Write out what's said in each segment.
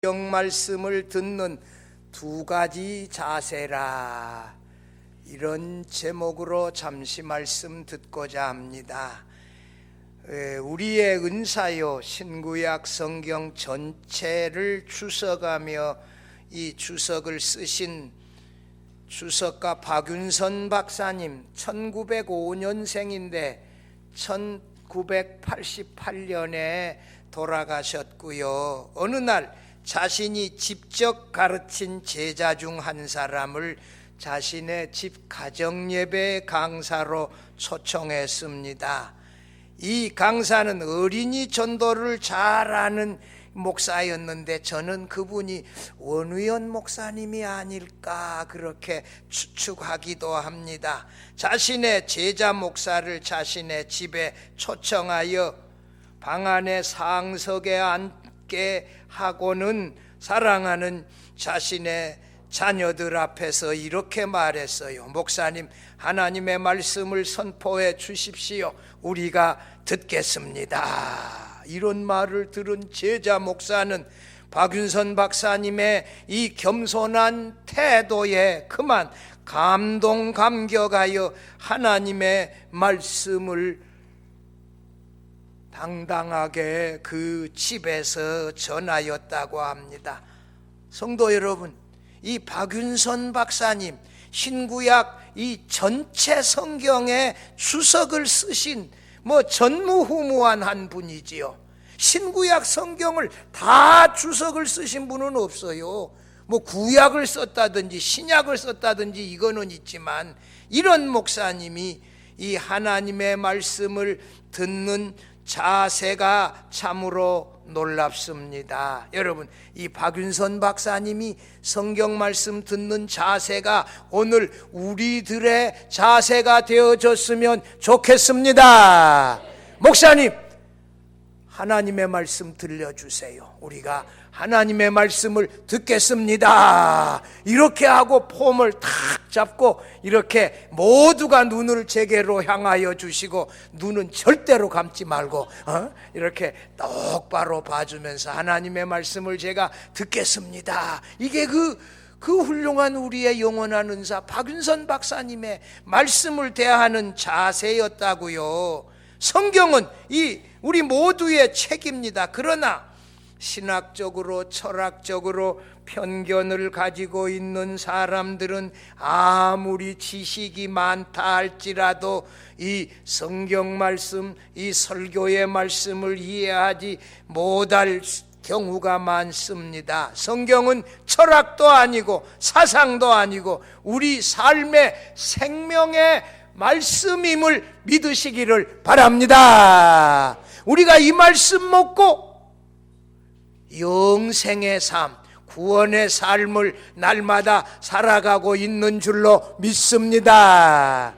성경 말씀을 듣는 두 가지 자세라, 이런 제목으로 잠시 말씀 듣고자 합니다. 우리의 은사요, 신구약 성경 전체를 주석하며 이 주석을 쓰신 주석가 박윤선 박사님, 1905년생인데 1988년에 돌아가셨고요. 어느 날 자신이 직접 가르친 제자 중 한 사람을 자신의 집 가정예배 강사로 초청했습니다. 이 강사는 어린이 전도를 잘하는 목사였는데 저는 그분이 원우연 목사님이 아닐까 그렇게 추측하기도 합니다. 자신의 제자 목사를 자신의 집에 초청하여 방 안에 상석에 앉게 하고는 사랑하는 자신의 자녀들 앞에서 이렇게 말했어요. 목사님, 하나님의 말씀을 선포해 주십시오. 우리가 듣겠습니다. 이런 말을 들은 제자 목사는 박윤선 박사님의 이 겸손한 태도에 그만 감동감격하여 하나님의 말씀을 당당하게 그 집에서 전하였다고 합니다. 성도 여러분, 이 박윤선 박사님, 신구약 이 전체 성경의 주석을 쓰신 전무후무한 한 분이지요. 신구약 성경을 다 주석을 쓰신 분은 없어요. 구약을 썼다든지 신약을 썼다든지 이거는 있지만, 이런 목사님이 이 하나님의 말씀을 듣는 자세가 참으로 놀랍습니다. 여러분, 이 박윤선 박사님이 성경 말씀 듣는 자세가 오늘 우리들의 자세가 되어졌으면 좋겠습니다. 목사님, 하나님의 말씀 들려주세요. 우리가 하나님의 말씀을 듣겠습니다. 이렇게 하고 폼을 탁 잡고 이렇게 모두가 눈을 제게로 향하여 주시고, 눈은 절대로 감지 말고 이렇게 똑바로 봐주면서 하나님의 말씀을 제가 듣겠습니다. 이게 그 훌륭한 우리의 영원한 은사 박윤선 박사님의 말씀을 대하는 자세였다고요. 성경은 우리 모두의 책입니다. 그러나 신학적으로 철학적으로 편견을 가지고 있는 사람들은 아무리 지식이 많다 할지라도 이 성경 말씀, 이 설교의 말씀을 이해하지 못할 경우가 많습니다. 성경은 철학도 아니고 사상도 아니고 우리 삶의 생명의 말씀임을 믿으시기를 바랍니다. 우리가 이 말씀 먹고 영생의 삶, 구원의 삶을 날마다 살아가고 있는 줄로 믿습니다.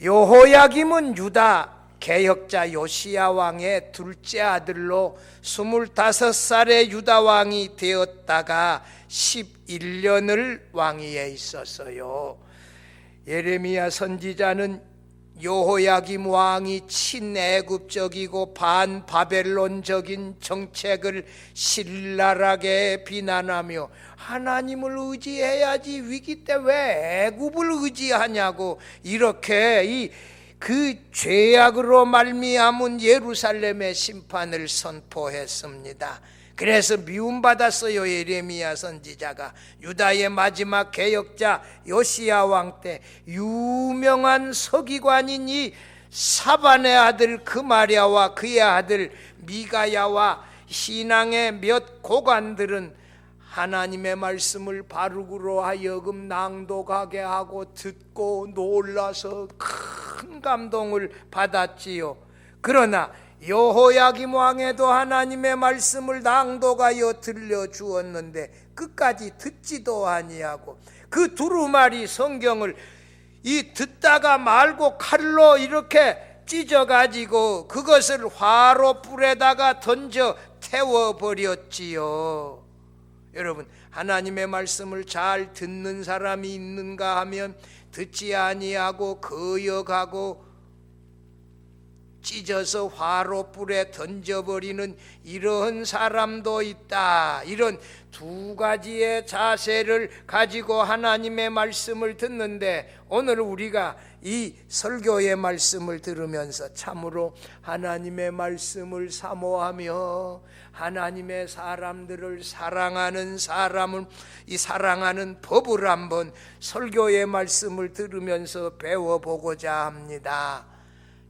여호야김은 유다 개혁자 요시야 왕의 둘째 아들로 25살의 유다 왕이 되었다가 11년을 왕위에 있었어요. 예레미야 선지자는 여호야김 왕이 친애굽적이고 반바벨론적인 정책을 신랄하게 비난하며 하나님을 의지해야지 위기 때 왜 애굽을 의지하냐고 이렇게 그 죄악으로 말미암은 예루살렘의 심판을 선포했습니다. 그래서 미움받았어요. 예레미야 선지자가 유다의 마지막 개혁자 요시야 왕 때 유명한 서기관인 이 사반의 아들 그마랴와 그의 아들 미가야와 신앙의 몇 고관들은 하나님의 말씀을 바룩으로 하여금 낭독하게 하고 듣고 놀라서 큰 감동을 받았지요. 그러나 여호야김 왕에도 하나님의 말씀을 낭독하여 들려주었는데 끝까지 듣지도 아니하고 그 두루마리 성경을 듣다가 말고 칼로 이렇게 찢어가지고 그것을 화로불에다가 던져 태워버렸지요. 여러분, 하나님의 말씀을 잘 듣는 사람이 있는가 하면 듣지 아니하고 거역하고 찢어서 화로불에 던져버리는 이런 사람도 있다. 이런 두 가지의 자세를 가지고 하나님의 말씀을 듣는데, 오늘 우리가 이 설교의 말씀을 들으면서 참으로 하나님의 말씀을 사모하며 하나님의 사람들을 사랑하는 사람은 이 사랑하는 법을 한번 설교의 말씀을 들으면서 배워보고자 합니다.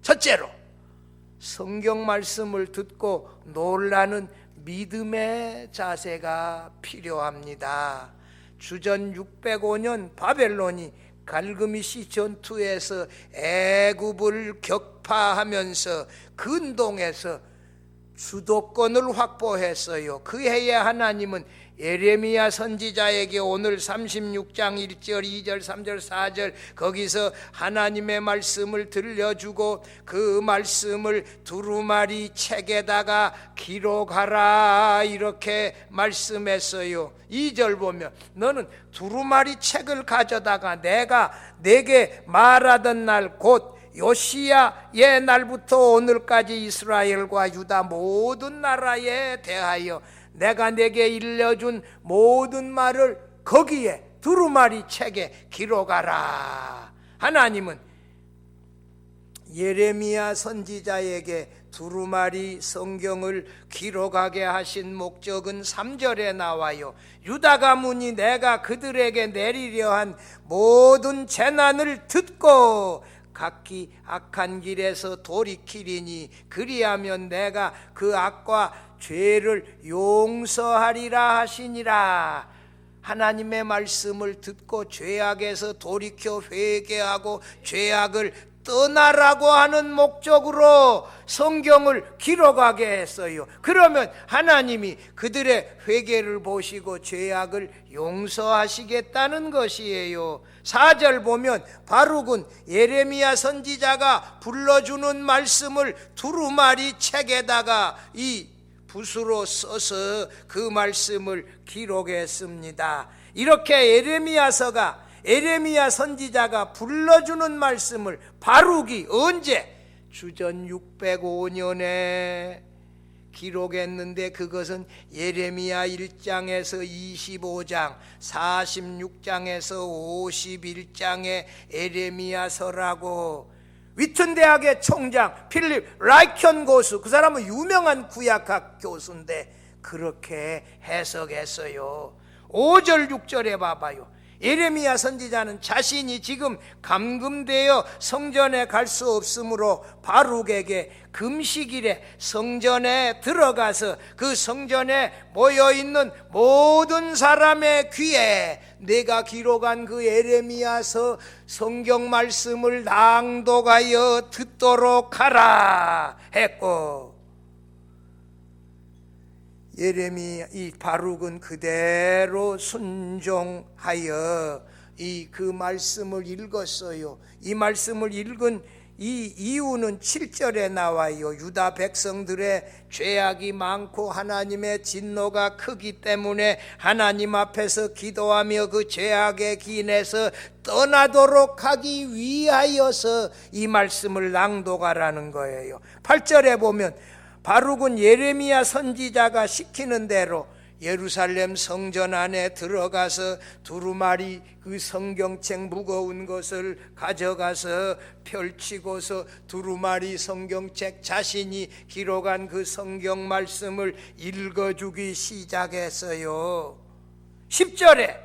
첫째로, 성경 말씀을 듣고 놀라는 믿음의 자세가 필요합니다. 주전 605년 바벨론이 갈그미시 전투에서 애굽을 격파하면서 근동에서 주도권을 확보했어요. 그 해에 하나님은 예레미야 선지자에게 오늘 36장 1절 2절 3절 4절 거기서 하나님의 말씀을 들려주고 그 말씀을 두루마리 책에다가 기록하라 이렇게 말씀했어요. 2절 보면 너는 두루마리 책을 가져다가 내가 내게 말하던 날 곧 요시야의 날부터 오늘까지 이스라엘과 유다 모든 나라에 대하여 내가 내게 일러준 모든 말을 거기에 두루마리 책에 기록하라. 하나님은 예레미야 선지자에게 두루마리 성경을 기록하게 하신 목적은 3절에 나와요. 유다 가문이 내가 그들에게 내리려 한 모든 재난을 듣고 각기 악한 길에서 돌이키리니 그리하면 내가 그 악과 죄를 용서하리라 하시니라. 하나님의 말씀을 듣고 죄악에서 돌이켜 회개하고 죄악을 떠나라고 하는 목적으로 성경을 기록하게 했어요. 그러면 하나님이 그들의 회개를 보시고 죄악을 용서하시겠다는 것이에요. 4절 보면 바룩은 예레미야 선지자가 불러주는 말씀을 두루마리 책에다가 이 붓으로 써서 그 말씀을 기록했습니다. 이렇게 예레미야 선지자가 불러주는 말씀을 바룩이 언제? 주전 605년에 기록했는데 그것은 예레미야 1장에서 25장, 46장에서 51장의 예레미야서라고. 위튼 대학의 총장 필립 라이켄 고수, 그 사람은 유명한 구약학 교수인데 그렇게 해석했어요. 5절 6절에 봐봐요. 예레미야 선지자는 자신이 지금 감금되어 성전에 갈 수 없으므로 바룩에게 금식일에 성전에 들어가서 그 성전에 모여있는 모든 사람의 귀에 내가 기록한 그 예레미야서 성경 말씀을 낭독하여 듣도록 하라 했고, 이 바룩은 그대로 순종하여 그 말씀을 읽었어요. 이 말씀을 읽은 이 이유는 7절에 나와요. 유다 백성들의 죄악이 많고 하나님의 진노가 크기 때문에 하나님 앞에서 기도하며 그 죄악의 기내서 떠나도록 하기 위하여서 이 말씀을 낭독하라는 거예요. 8절에 보면 바룩은 예레미야 선지자가 시키는 대로 예루살렘 성전 안에 들어가서 두루마리 그 성경책 무거운 것을 가져가서 펼치고서 두루마리 성경책 자신이 기록한 그 성경 말씀을 읽어주기 시작했어요. 10절에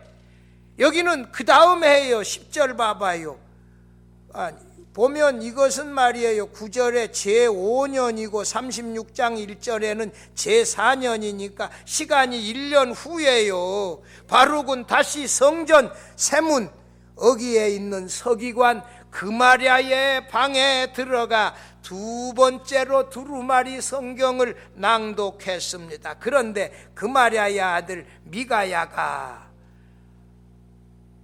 여기는 그 다음 해요. 10절 봐봐요. 보면 이것은 말이에요. 9절에 제5년이고 36장 1절에는 제4년이니까 시간이 1년 후예요. 바룩은 다시 성전 세문 어기에 있는 서기관 그마랴의 방에 들어가 두 번째로 두루마리 성경을 낭독했습니다. 그런데 그마랴의 아들 미가야가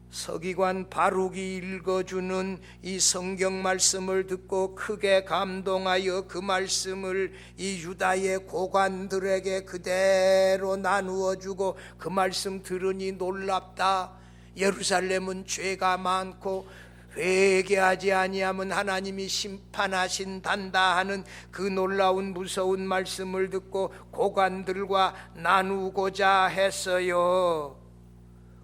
서기관 바룩이 읽어주는 이 성경 말씀을 듣고 크게 감동하여 그 말씀을 이 유다의 고관들에게 그대로 나누어 주고 그 말씀 들으니 놀랍다. 예루살렘은 죄가 많고 회개하지 아니하면 하나님이 심판하신단다 하는 그 놀라운 무서운 말씀을 듣고 고관들과 나누고자 했어요.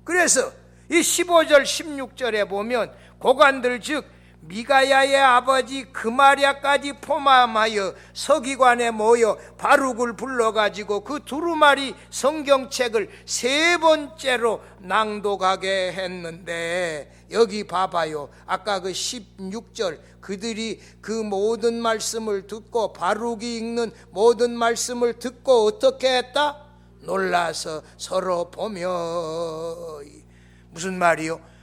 그래서 이 15절 16절에 보면 고관들 즉 미가야의 아버지 그마랴까지 포함하여 서기관에 모여 바룩을 불러가지고 그 두루마리 성경책을 세 번째로 낭독하게 했는데, 여기 봐봐요. 아까 그 16절 그들이 그 모든 말씀을 듣고 바룩이 읽는 모든 말씀을 듣고 어떻게 했다? 놀라서 서로 보며. 무슨 말이요?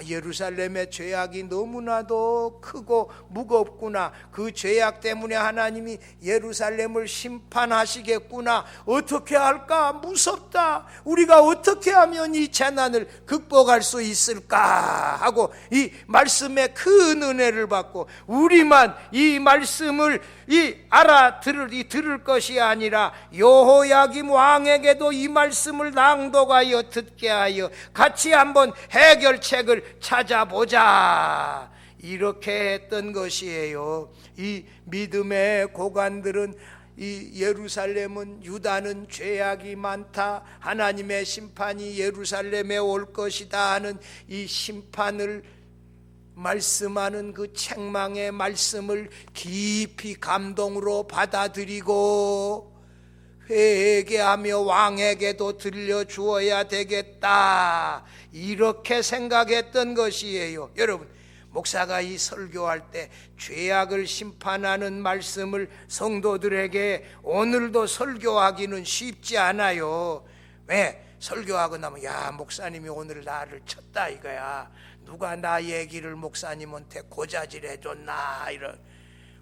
예루살렘의 죄악이 너무나도 크고 무겁구나. 그 죄악 때문에 하나님이 예루살렘을 심판하시겠구나. 어떻게 할까? 무섭다. 우리가 어떻게 하면 이 재난을 극복할 수 있을까 하고 이 말씀에 큰 은혜를 받고, 우리만 이 말씀을 들을 것이 아니라 여호야김 왕에게도 이 말씀을 낭독하여 듣게 하여 같이 한번 해결책을 찾아보자, 이렇게 했던 것이에요. 이 믿음의 고관들은 이 예루살렘은, 유다는 죄악이 많다, 하나님의 심판이 예루살렘에 올 것이다 하는 이 심판을 말씀하는 그 책망의 말씀을 깊이 감동으로 받아들이고 회개하며 왕에게도 들려주어야 되겠다, 이렇게 생각했던 것이에요. 여러분, 목사가 이 설교할 때 죄악을 심판하는 말씀을 성도들에게 오늘도 설교하기는 쉽지 않아요. 왜? 설교하고 나면 야, 목사님이 오늘 나를 쳤다 이거야. 누가 나 얘기를 목사님한테 고자질해 줬나, 이런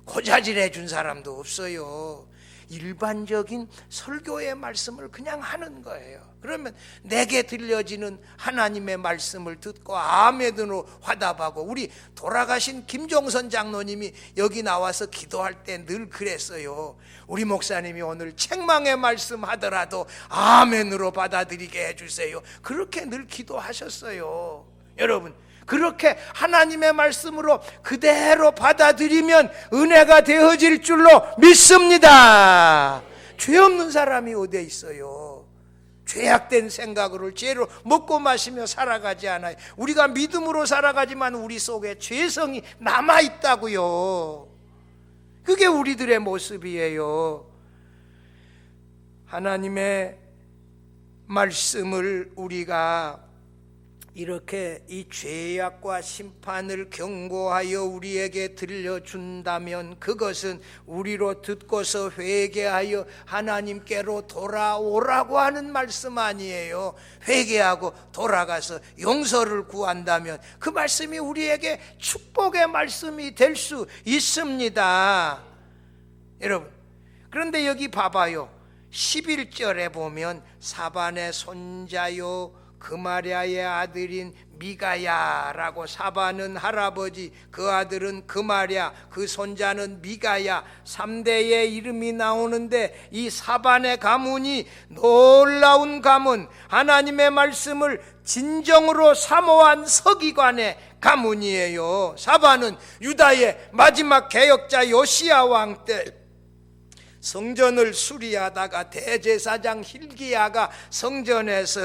고자질해 준 사람도 없어요. 일반적인 설교의 말씀을 그냥 하는 거예요. 그러면 내게 들려지는 하나님의 말씀을 듣고 아멘으로 화답하고, 우리 돌아가신 김종선 장로님이 여기 나와서 기도할 때 늘 그랬어요. 우리 목사님이 오늘 책망의 말씀 하더라도 아멘으로 받아들이게 해주세요. 그렇게 늘 기도하셨어요. 여러분, 그렇게 하나님의 말씀으로 그대로 받아들이면 은혜가 되어질 줄로 믿습니다. 죄 없는 사람이 어디 있어요? 죄악된 생각으로 죄로 먹고 마시며 살아가지 않아요. 우리가 믿음으로 살아가지만 우리 속에 죄성이 남아있다고요. 그게 우리들의 모습이에요. 하나님의 말씀을 우리가 이렇게 이 죄악과 심판을 경고하여 우리에게 들려준다면 그것은 우리로 듣고서 회개하여 하나님께로 돌아오라고 하는 말씀 아니에요. 회개하고 돌아가서 용서를 구한다면 그 말씀이 우리에게 축복의 말씀이 될 수 있습니다. 여러분, 그런데 여기 봐봐요. 11절에 보면 사반의 손자요 그마랴의 아들인 미가야라고, 사반은 할아버지, 그 아들은 그마랴, 그 손자는 미가야, 3대의 이름이 나오는데 이 사반의 가문이 놀라운 가문, 하나님의 말씀을 진정으로 사모한 서기관의 가문이에요. 사반은 유다의 마지막 개혁자 요시야 왕 때 성전을 수리하다가 대제사장 hil기야가 성전에서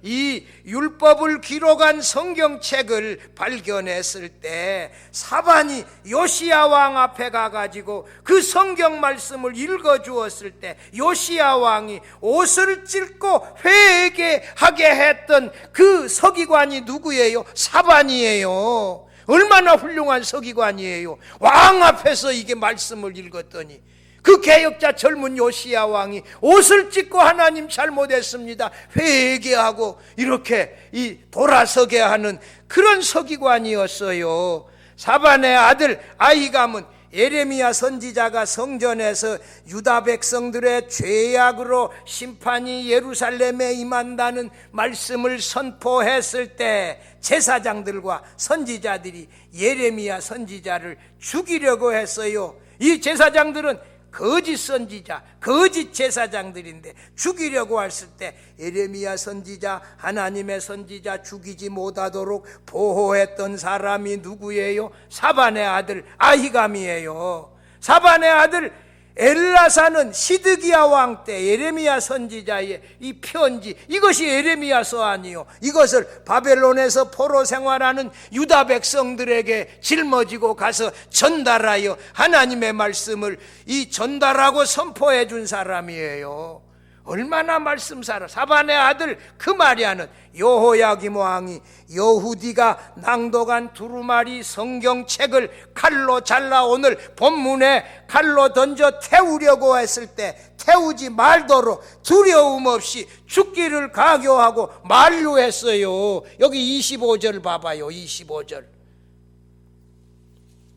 이 율법을 기록한 성경책을 발견했을 때 사반이 요시야 왕 앞에 가가지고 그 성경 말씀을 읽어주었을 때 요시야 왕이 옷을 찢고 회개하게 했던 그 서기관이 누구예요? 사반이에요. 얼마나 훌륭한 서기관이에요. 왕 앞에서 이게 말씀을 읽었더니 그 개혁자 젊은 요시야 왕이 옷을 찢고 하나님 잘못했습니다, 회개하고 이렇게 이 돌아서게 하는 그런 서기관이었어요. 사반의 아들 아히감은 예레미야 선지자가 성전에서 유다 백성들의 죄악으로 심판이 예루살렘에 임한다는 말씀을 선포했을 때 제사장들과 선지자들이 예레미야 선지자를 죽이려고 했어요. 이 제사장들은 거짓 선지자, 거짓 제사장들인데 죽이려고 했을 때 예레미야 선지자, 하나님의 선지자 죽이지 못하도록 보호했던 사람이 누구예요? 사반의 아들 아히감이에요. 사반의 아들 엘라사는 시드기야 왕 때 예레미야 선지자의 이 편지, 이것이 예레미야서 아니요, 이것을 바벨론에서 포로 생활하는 유다 백성들에게 짊어지고 가서 전달하여 하나님의 말씀을 이 전달하고 선포해 준 사람이에요. 얼마나 말씀사라. 사반의 아들 그마리아는 여호야김 왕이 여후디가 낭독한 두루마리 성경책을 칼로 잘라 오늘 본문에 칼로 던져 태우려고 했을 때 태우지 말도록 두려움 없이 죽기를 강요하고 만류했어요. 여기 25절 봐봐요. 25절.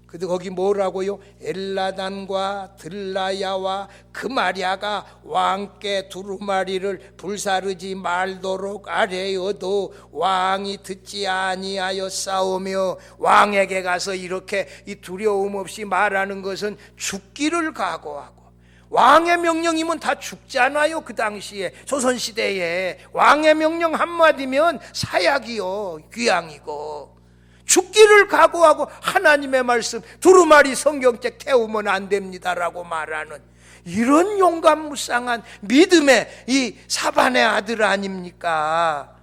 근데 거기 뭐라고요? 엘라단과 들라야와 그마리아가 왕께 두루마리를 불사르지 말도록 아뢰어도 왕이 듣지 아니하여 싸우며, 왕에게 가서 이렇게 이 두려움 없이 말하는 것은 죽기를 각오하고, 왕의 명령이면 다 죽잖아요. 그 당시에 조선시대에 왕의 명령 한마디면 사약이요, 귀양이고, 죽기를 각오하고 하나님의 말씀 두루마리 성경책 태우면 안 됩니다라고 말하는 이런 용감무쌍한 믿음의 이 사반의 아들 아닙니까?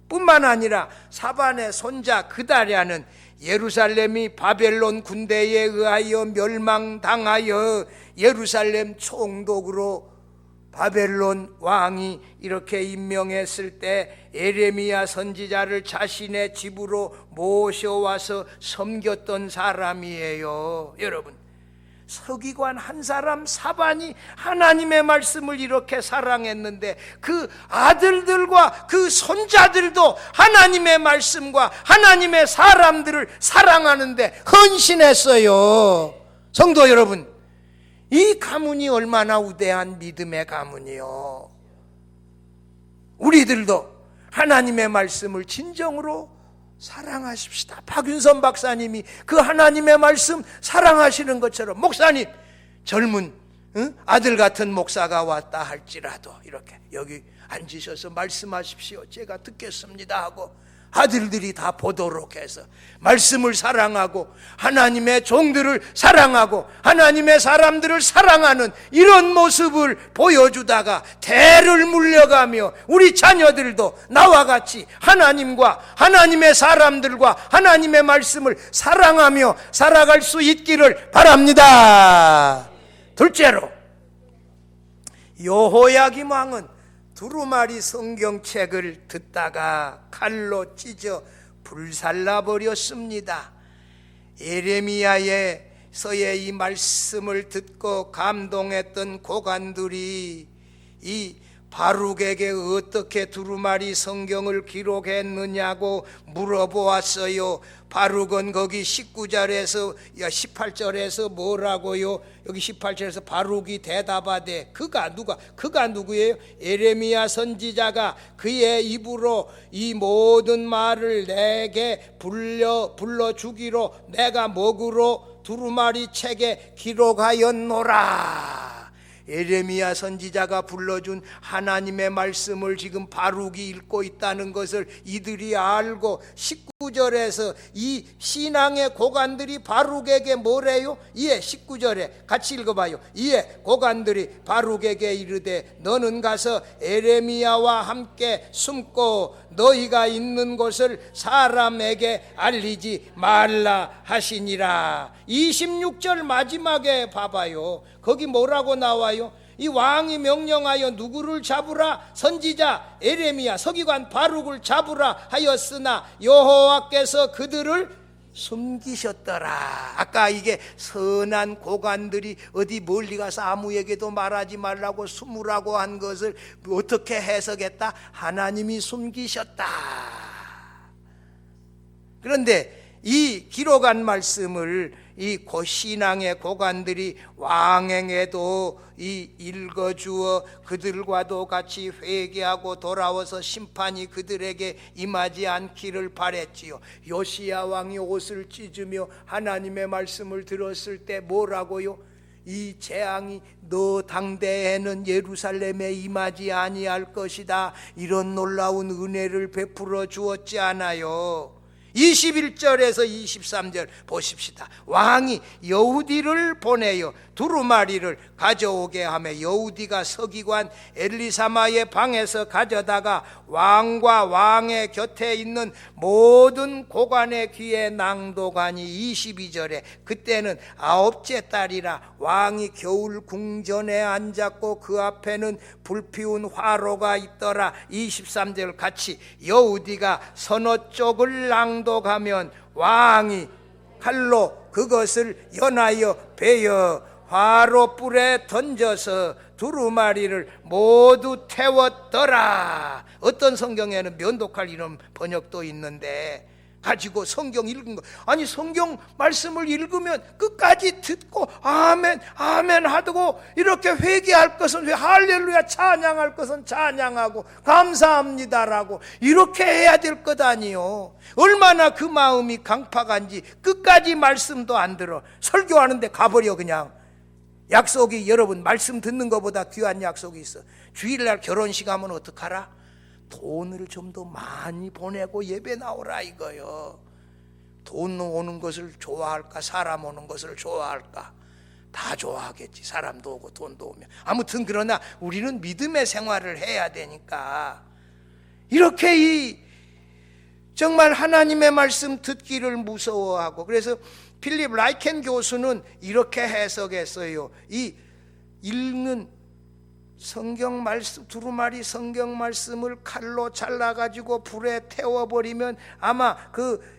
뿐만 아니라 사반의 손자 그다랴는 예루살렘이 바벨론 군대에 의하여 멸망당하여 예루살렘 총독으로 바벨론 왕이 이렇게 임명했을 때 예레미야 선지자를 자신의 집으로 모셔와서 섬겼던 사람이에요. 여러분, 서기관 한 사람 사반이 하나님의 말씀을 이렇게 사랑했는데 그 아들들과 그 손자들도 하나님의 말씀과 하나님의 사람들을 사랑하는데 헌신했어요. 성도 여러분, 이 가문이 얼마나 위대한 믿음의 가문이요. 우리들도 하나님의 말씀을 진정으로 사랑하십시다. 박윤선 박사님이 그 하나님의 말씀 사랑하시는 것처럼, 목사님 젊은 아들 같은 목사가 왔다 할지라도 이렇게 여기 앉으셔서 말씀하십시오, 제가 듣겠습니다 하고 아들들이 다 보도록 해서 말씀을 사랑하고 하나님의 종들을 사랑하고 하나님의 사람들을 사랑하는 이런 모습을 보여주다가 대를 물려가며 우리 자녀들도 나와 같이 하나님과 하나님의 사람들과 하나님의 말씀을 사랑하며 살아갈 수 있기를 바랍니다. 둘째로, 여호야김 왕은 두루마리 성경책을 듣다가 칼로 찢어 불살라버렸습니다. 예레미야에서의 이 말씀을 듣고 감동했던 고관들이 이 바룩에게 어떻게 두루마리 성경을 기록했느냐고 물어보았어요. 바룩은 거기 18절에서 뭐라고요? 여기 18절에서 바룩이 대답하되 그가 누구예요? 예레미야 선지자가 그의 입으로 이 모든 말을 내게 불러 주기로 내가 목으로 두루마리 책에 기록하였노라. 예레미야 선지자가 불러준 하나님의 말씀을 지금 바룩이 읽고 있다는 것을 이들이 알고 19절에서 이 신앙의 고관들이 바룩에게 뭐래요? 이에 19절에 같이 읽어봐요. 이에 고관들이 바룩에게 이르되 너는 가서 예레미야와 함께 숨고 너희가 있는 곳을 사람에게 알리지 말라 하시니라. 26절 마지막에 봐봐요. 거기 뭐라고 나와요? 이 왕이 명령하여 누구를 잡으라? 선지자 예레미야 서기관 바룩을 잡으라 하였으나 여호와께서 그들을 숨기셨더라. 아까 이게 선한 고관들이 어디 멀리 가서 아무에게도 말하지 말라고 숨으라고 한 것을 어떻게 해석했다? 하나님이 숨기셨다. 그런데 이 기록한 말씀을 이 고신앙의 고관들이 왕에게도 이 읽어주어 그들과도 같이 회개하고 돌아와서 심판이 그들에게 임하지 않기를 바랬지요. 요시야 왕이 옷을 찢으며 하나님의 말씀을 들었을 때 뭐라고요? 이 재앙이 너 당대에는 예루살렘에 임하지 아니할 것이다. 이런 놀라운 은혜를 베풀어 주었지 않아요? 21절에서 23절 보십시다. 왕이 여우디를 보내요 두루마리를 가져오게 하며 여우디가 서기관 엘리사마의 방에서 가져다가 왕과 왕의 곁에 있는 모든 고관의 귀에 낭독하니 22절에 그때는 9째 달이라 왕이 겨울 궁전에 앉았고 그 앞에는 불피운 화로가 있더라. 23절 같이 여우디가 서너 쪽을 낭독하면 왕이 칼로 그것을 연하여 베어 화로불에 던져서 두루마리를 모두 태웠더라. 어떤 성경에는 면도칼 이런 번역도 있는데 가지고 성경 읽은 거, 아니 성경 말씀을 읽으면 끝까지 듣고 아멘 아멘 하고 이렇게 회개할 것은 할렐루야, 찬양할 것은 찬양하고 감사합니다라고 이렇게 해야 될 것 아니요. 얼마나 그 마음이 강팍한지 끝까지 말씀도 안 들어. 설교하는데 가버려. 그냥 약속이, 여러분 말씀 듣는 것보다 귀한 약속이 있어. 주일날 결혼식 하면 어떡하라? 돈을 좀 더 많이 보내고 예배 나오라 이거요. 돈 오는 것을 좋아할까, 사람 오는 것을 좋아할까? 다 좋아하겠지. 사람도 오고 돈도 오면. 아무튼 그러나 우리는 믿음의 생활을 해야 되니까 이렇게 정말 하나님의 말씀 듣기를 무서워하고, 그래서 필립 라이켄 교수는 이렇게 해석했어요. 이 읽는 성경 말씀, 두루마리 성경 말씀을 칼로 잘라가지고 불에 태워버리면 아마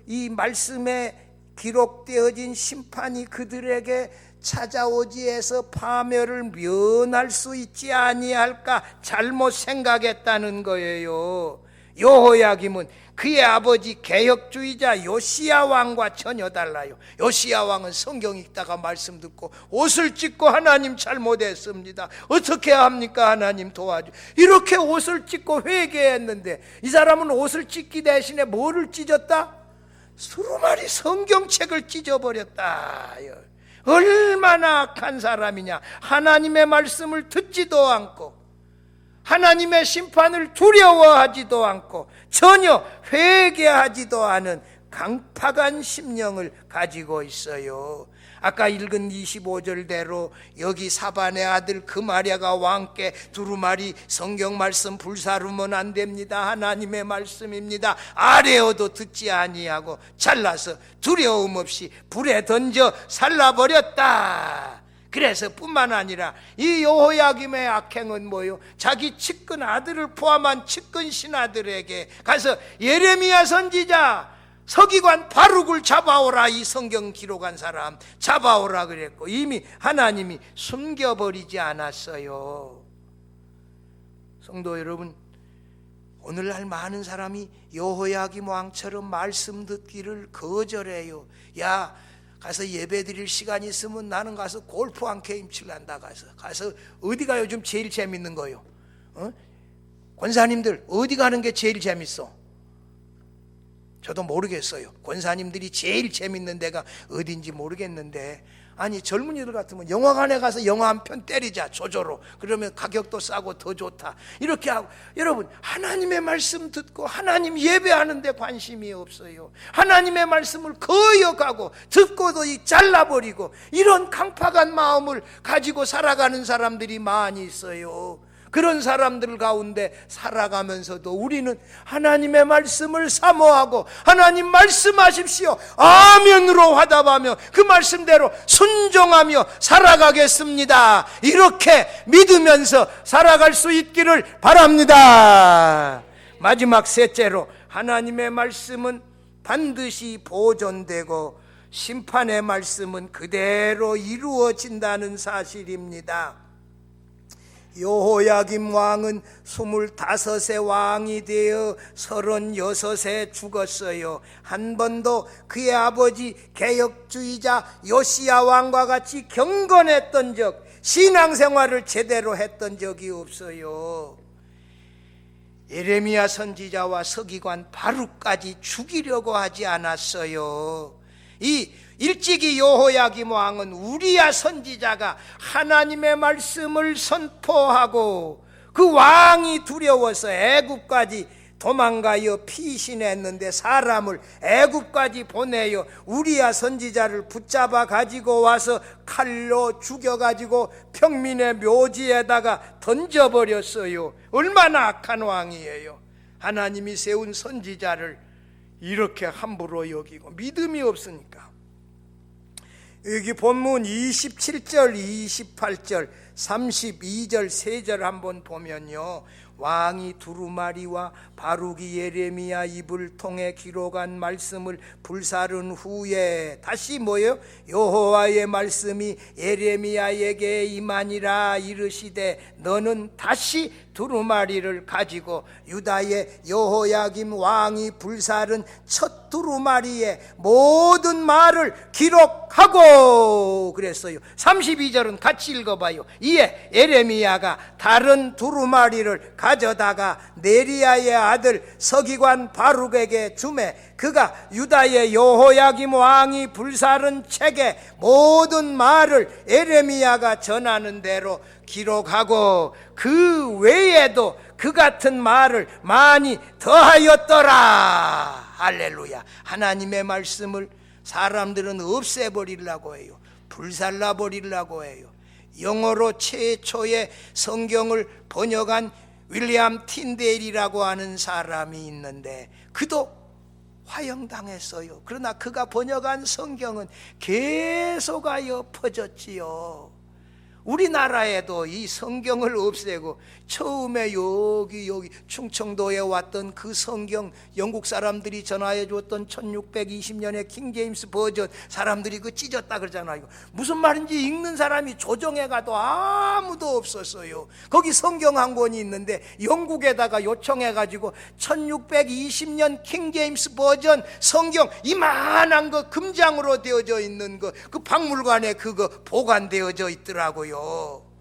이 말씀에 기록되어진 심판이 그들에게 찾아오지 해서 파멸을 면할 수 있지 아니할까 잘못 생각했다는 거예요. 여호야김은 그의 아버지 개혁주의자 요시야 왕과 전혀 달라요. 요시야 왕은 성경 읽다가 말씀 듣고 옷을 찢고 하나님 잘못했습니다, 어떻게 합니까, 하나님 도와줘, 이렇게 옷을 찢고 회개했는데 이 사람은 옷을 찢기 대신에 뭐를 찢었다? 두루마리 성경책을 찢어버렸다. 얼마나 악한 사람이냐. 하나님의 말씀을 듣지도 않고 하나님의 심판을 두려워하지도 않고 전혀 회개하지도 않은 강팍한 심령을 가지고 있어요. 아까 읽은 25절대로 여기 사반의 아들 그마랴가 왕께 두루마리 성경 말씀 불사르면 안 됩니다, 하나님의 말씀입니다, 아뢰어도 듣지 아니하고 잘라서 두려움 없이 불에 던져 살라버렸다. 그래서 뿐만 아니라 이 여호야김의 악행은 뭐요? 자기 측근 아들을 포함한 측근 신하들에게 가서 예레미야 선지자, 서기관 바룩을 잡아오라, 이 성경 기록한 사람 잡아오라 그랬고 이미 하나님이 숨겨버리지 않았어요. 성도 여러분, 오늘날 많은 사람이 여호야김 왕처럼 말씀 듣기를 거절해요. 야, 가서 예배 드릴 시간 있으면 나는 가서 골프 한 게임 칠란다. 가서 어디가 요즘 제일 재밌는 거요? 권사님들 어디 가는 게 제일 재밌어? 저도 모르겠어요. 권사님들이 제일 재밌는 데가 어딘지 모르겠는데, 아니 젊은이들 같으면 영화관에 가서 영화 한 편 때리자, 조조로. 그러면 가격도 싸고 더 좋다, 이렇게 하고. 여러분, 하나님의 말씀 듣고 하나님 예배하는 데 관심이 없어요. 하나님의 말씀을 거역하고 듣고도 잘라버리고 이런 강팍한 마음을 가지고 살아가는 사람들이 많이 있어요. 그런 사람들 가운데 살아가면서도 우리는 하나님의 말씀을 사모하고 하나님 말씀하십시오, 아멘으로 화답하며 그 말씀대로 순종하며 살아가겠습니다, 이렇게 믿으면서 살아갈 수 있기를 바랍니다. 마지막 셋째로, 하나님의 말씀은 반드시 보존되고 심판의 말씀은 그대로 이루어진다는 사실입니다. 여호야김 왕은 25세 왕이 되어 36세 죽었어요. 한 번도 그의 아버지 개혁주의자 요시야 왕과 같이 경건했던 적, 신앙생활을 제대로 했던 적이 없어요. 예레미야 선지자와 서기관 바룩까지 죽이려고 하지 않았어요. 이 일찍이 여호야김 왕은 우리야 선지자가 하나님의 말씀을 선포하고 그 왕이 두려워서 애굽까지 도망가여 피신했는데 사람을 애굽까지 보내어 우리야 선지자를 붙잡아 가지고 와서 칼로 죽여 가지고 평민의 묘지에다가 던져버렸어요. 얼마나 악한 왕이에요. 하나님이 세운 선지자를 이렇게 함부로 여기고 믿음이 없으니까. 여기 본문 27절, 28절, 32절, 3절 한번 보면요, 왕이 두루마리와 바루기 예레미야 입을 통해 기록한 말씀을 불사른 후에 다시 뭐예요? 여호와의 말씀이 예레미야에게 임하니라 이르시되 너는 다시 두루마리를 가지고 유다의 여호야김 왕이 불사른 첫 두루마리의 모든 말을 기록하고 그랬어요. 32절은 같이 읽어봐요. 이에 예레미야가 다른 두루마리를 가져다가 네리야의 아들 서기관 바룩에게 주매 그가 유다의 여호야김 왕이 불사른 책의 모든 말을 예레미야가 전하는 대로 기록하고 그 외에도 그 같은 말을 많이 더하였더라. 할렐루야. 하나님의 말씀을 사람들은 없애버리려고 해요. 불살라버리려고 해요. 영어로 최초의 성경을 번역한 윌리엄 틴데일이라고 하는 사람이 있는데 그도 화형당했어요. 그러나 그가 번역한 성경은 계속하여 퍼졌지요. 우리나라에도 이 성경을 없애고 처음에 여기 충청도에 왔던 그 성경 영국 사람들이 전화해 줬던 1620년의 킹제임스 버전 사람들이 그 찢었다 그러잖아요. 무슨 말인지 읽는 사람이 조정해 가도 아무도 없었어요. 거기 성경 한 권이 있는데 영국에다가 요청해 가지고 1620년 킹제임스 버전 성경 이만한 거 금장으로 되어져 있는 거 그 박물관에 그거 보관되어져 있더라고요.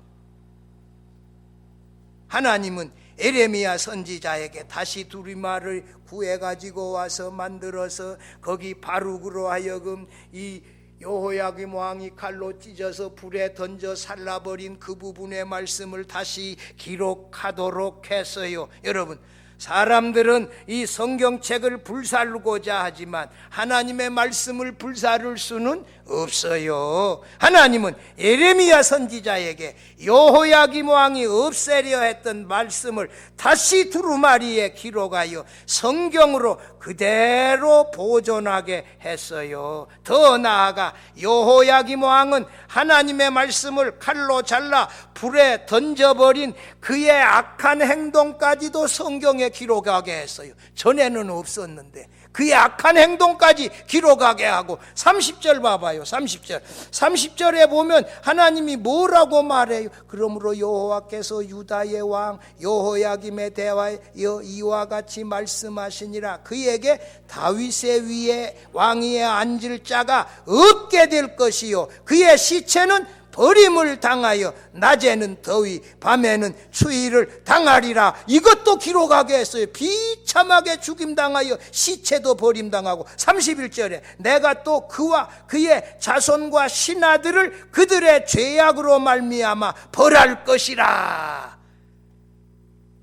하나님은 예레미야 선지자에게 다시 두루마리를 구해가지고 와서 만들어서 거기 바룩으로 하여금 이 여호야김 왕이 칼로 찢어서 불에 던져 살라버린 그 부분의 말씀을 다시 기록하도록 했어요. 여러분, 사람들은 이 성경책을 불사르고자 하지만 하나님의 말씀을 불사를 수는 없어요. 하나님은 예레미야 선지자에게 여호야김 왕이 없애려 했던 말씀을 다시 두루마리에 기록하여 성경으로 그대로 보존하게 했어요. 더 나아가 여호야김 왕은 하나님의 말씀을 칼로 잘라 불에 던져버린 그의 악한 행동까지도 성경에 기록하게 했어요. 전에는 없었는데 그의 악한 행동까지 기록하게 하고 30절 봐봐요. 30절에 보면 하나님이 뭐라고 말해요? 그러므로 여호와께서 유다의 왕 여호야김에 대하여 이와 같이 말씀하시니라. 그에게 다윗의 위에 왕위에 앉을 자가 없게 될 것이요 그의 시체는 버림을 당하여 낮에는 더위 밤에는 추위를 당하리라. 이것도 기록하게 했어요. 비참하게 죽임당하여 시체도 버림당하고 31절에 내가 또 그와 그의 자손과 신하들을 그들의 죄악으로 말미암아 벌할 것이라.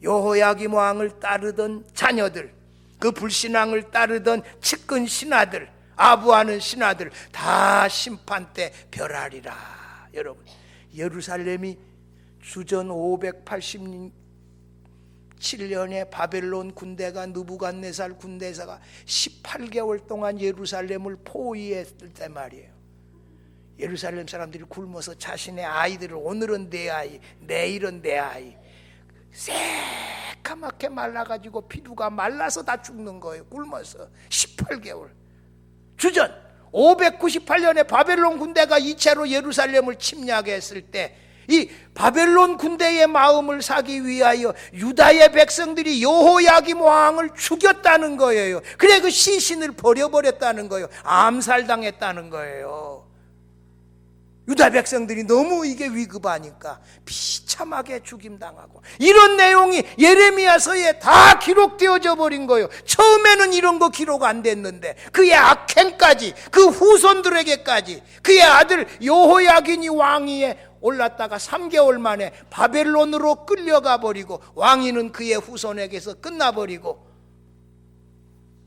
여호야김 왕을 따르던 자녀들, 그 불신앙을 따르던 측근 신하들, 아부하는 신하들 다 심판 때 벌하리라. 여러분, 예루살렘이 주전 587년에 바벨론 군대가 느부갓네살 군대사가 18개월 동안 예루살렘을 포위했을 때 말이에요. 예루살렘 사람들이 굶어서 자신의 아이들을 오늘은 내 아이, 내일은 내 아이 새까맣게 말라가지고 피부가 말라서 다 죽는 거예요. 굶어서 18개월. 주전 598년에 바벨론 군대가 이채로 예루살렘을 침략했을 때 이 바벨론 군대의 마음을 사기 위하여 유다의 백성들이 여호야김 왕을 죽였다는 거예요. 그래 그 시신을 버려버렸다는 거예요. 암살당했다는 거예요. 유다 백성들이 너무 이게 위급하니까 비참하게 죽임당하고, 이런 내용이 예레미야서에 다 기록되어져 버린 거예요. 처음에는 이런 거 기록 안 됐는데 그의 악행까지, 그 후손들에게까지, 그의 아들 여호야긴이 왕위에 올랐다가 3개월 만에 바벨론으로 끌려가 버리고, 왕위는 그의 후손에게서 끝나버리고,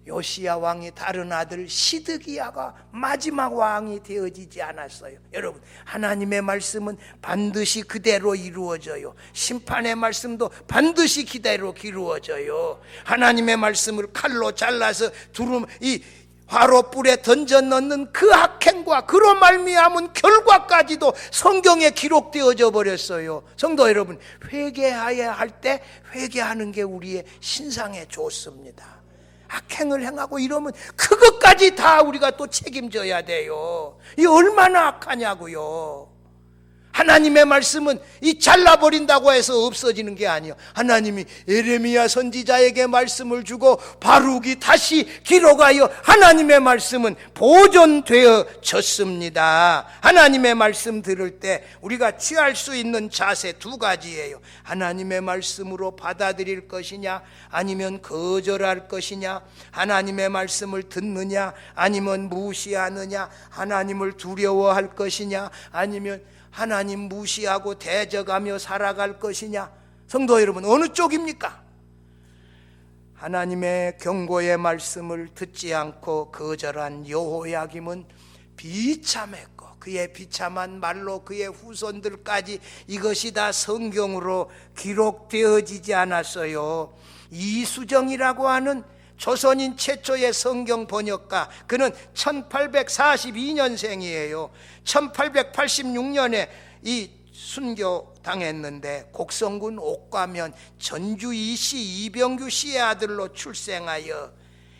요시야 왕의 다른 아들 시드기야가 마지막 왕이 되어지지 않았어요. 여러분, 하나님의 말씀은 반드시 그대로 이루어져요. 심판의 말씀도 반드시 그대로 이루어져요. 하나님의 말씀을 칼로 잘라서 이 화로불에 던져 넣는 그 악행과 그로 말미암은 결과까지도 성경에 기록되어져 버렸어요. 성도 여러분, 회개해야 할 때 회개하는 게 우리의 신상에 좋습니다. 악행을 행하고 이러면 그것까지 다 우리가 또 책임져야 돼요. 이 얼마나 악하냐고요. 하나님의 말씀은 이 잘라버린다고 해서 없어지는 게 아니에요. 하나님이 예레미야 선지자에게 말씀을 주고 바룩이 다시 기록하여 하나님의 말씀은 보존되어졌습니다. 하나님의 말씀 들을 때 우리가 취할 수 있는 자세 2가지예요. 하나님의 말씀으로 받아들일 것이냐, 아니면 거절할 것이냐, 하나님의 말씀을 듣느냐, 아니면 무시하느냐, 하나님을 두려워할 것이냐, 아니면 하나님 무시하고 대적하며 살아갈 것이냐. 성도 여러분, 어느 쪽입니까? 하나님의 경고의 말씀을 듣지 않고 거절한 여호야김은 비참했고, 그의 비참한 말로 그의 후손들까지 이것이 다 성경으로 기록되어지지 않았어요. 이수정이라고 하는 조선인 최초의 성경 번역가, 그는 1842년생이에요. 1886년에 이 순교당했는데 곡성군 옥과면 전주 이씨 이병규 씨의 아들로 출생하여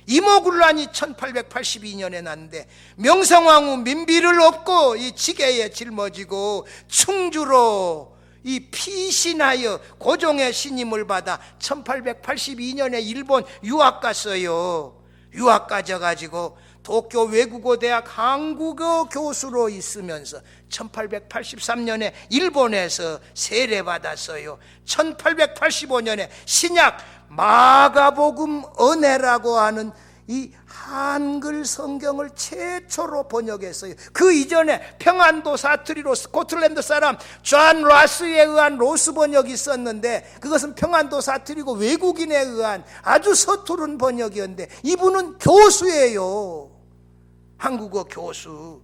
이모군란이 1882년에 났는데, 명성황 후 민비를 얻고 이 지게에 짊어지고 충주로 이 피신하여 고종의 신임을 받아 1882년에 일본 유학 갔어요. 유학 가져가지고 도쿄 외국어 대학 한국어 교수로 있으면서 1883년에 일본에서 세례받았어요. 1885년에 신약 마가복음 은혜라고 하는 이 한글 성경을 최초로 번역했어요. 그 이전에 평안도 사투리로 스코틀랜드 사람 존 라스에 의한 로스 번역이 있었는데, 그것은 평안도 사투리고 외국인에 의한 아주 서투른 번역이었는데, 이분은 교수예요. 한국어 교수.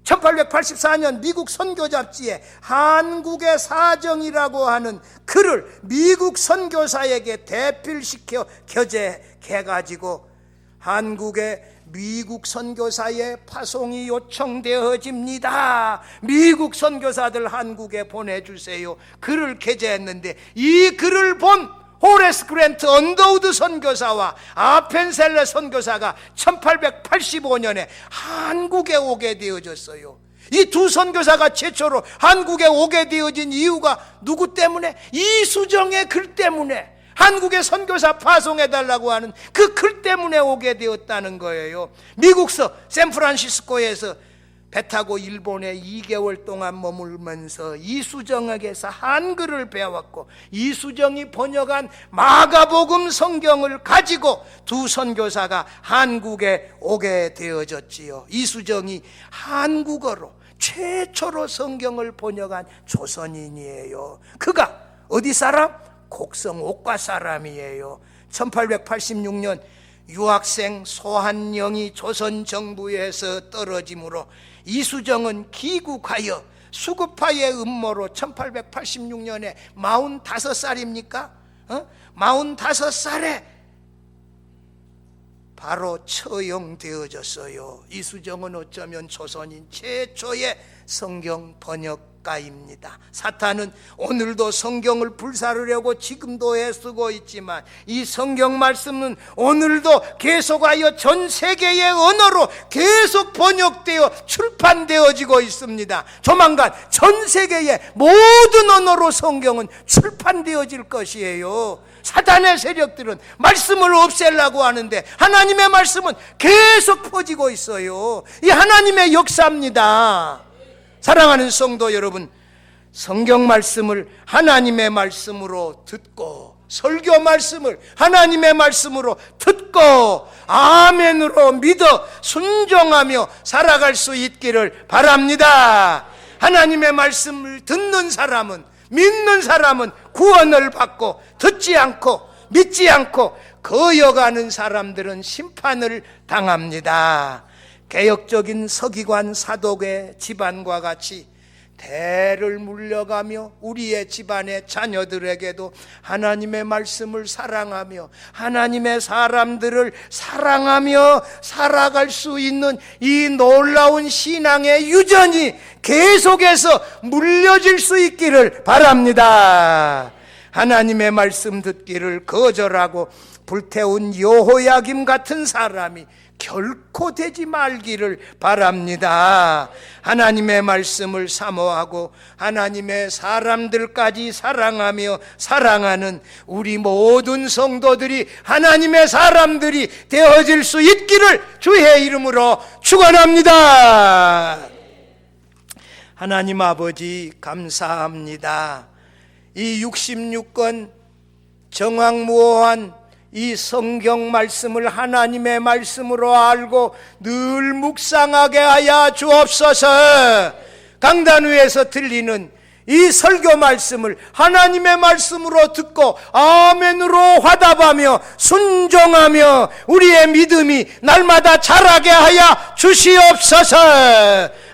1884년 미국 선교 잡지에 한국의 사정이라고 하는 글을 미국 선교사에게 대필시켜 겨제해가지고 한국의 미국 선교사의 파송이 요청되어집니다. 미국 선교사들 한국에 보내주세요. 글을 게재했는데, 이 글을 본 호레스 그랜트 언더우드 선교사와 아펜셀레 선교사가 1885년에 한국에 오게 되어졌어요. 이 두 선교사가 최초로 한국에 오게 되어진 이유가 누구 때문에? 이수정의 글 때문에. 한국에 선교사 파송해달라고 하는 그 글 때문에 오게 되었다는 거예요. 미국서 샌프란시스코에서 배 타고 일본에 2개월 동안 머물면서 이수정에게서 한글을 배웠고, 이수정이 번역한 마가복음 성경을 가지고 두 선교사가 한국에 오게 되어졌지요. 이수정이 한국어로 최초로 성경을 번역한 조선인이에요. 그가 어디 사람? 곡성 옥과 사람이에요. 1886년 유학생 소한영이 조선 정부에서 떨어지므로 이수정은 귀국하여 수급하의 음모로 1886년에 45살입니까? 45살에 바로 처형되어졌어요. 이수정은 어쩌면 조선인 최초의 성경 번역가입니다. 사탄은 오늘도 성경을 불사르려고 지금도 애쓰고 있지만, 이 성경 말씀은 오늘도 계속하여 전 세계의 언어로 계속 번역되어 출판되어지고 있습니다. 조만간 전 세계의 모든 언어로 성경은 출판되어질 것이에요. 사탄의 세력들은 말씀을 없애려고 하는데 하나님의 말씀은 계속 퍼지고 있어요. 이 하나님의 역사입니다. 사랑하는 성도 여러분, 성경 말씀을 하나님의 말씀으로 듣고, 설교 말씀을 하나님의 말씀으로 듣고 아멘으로 믿어 순종하며 살아갈 수 있기를 바랍니다. 하나님의 말씀을 듣는 사람은, 믿는 사람은 구원을 받고, 듣지 않고 믿지 않고 거여가는 사람들은 심판을 당합니다. 개혁적인 서기관 사독의 집안과 같이 대를 물려가며 우리의 집안의 자녀들에게도 하나님의 말씀을 사랑하며 하나님의 사람들을 사랑하며 살아갈 수 있는 이 놀라운 신앙의 유전이 계속해서 물려질 수 있기를 바랍니다. 하나님의 말씀 듣기를 거절하고 불태운 여호야김 같은 사람이 결코 되지 말기를 바랍니다. 하나님의 말씀을 사모하고 하나님의 사람들까지 사랑하며 사랑하는 우리 모든 성도들이 하나님의 사람들이 되어질 수 있기를 주의 이름으로 축원합니다. 하나님 아버지 감사합니다. 이 66권 정황무오한 이 성경 말씀을 하나님의 말씀으로 알고 늘 묵상하게 하여 주옵소서. 강단 위에서 들리는 이 설교 말씀을 하나님의 말씀으로 듣고 아멘으로 화답하며 순종하며 우리의 믿음이 날마다 자라게 하여 주시옵소서.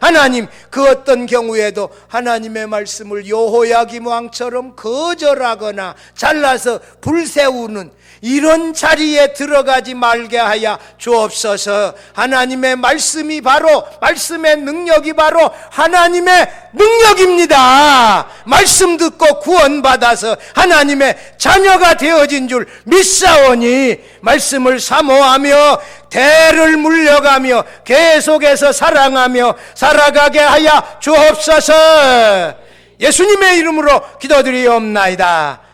하나님, 그 어떤 경우에도 하나님의 말씀을 여호야김 왕처럼 거절하거나 잘라서 불세우는 이런 자리에 들어가지 말게 하여 주옵소서. 하나님의 말씀이 바로, 말씀의 능력이 바로 하나님의 능력입니다. 말씀 듣고 구원받아서 하나님의 자녀가 되어진 줄 믿사오니 말씀을 사모하며 대를 물려가며 계속해서 사랑하며 살아가게 하여 주옵소서. 예수님의 이름으로 기도드리옵나이다.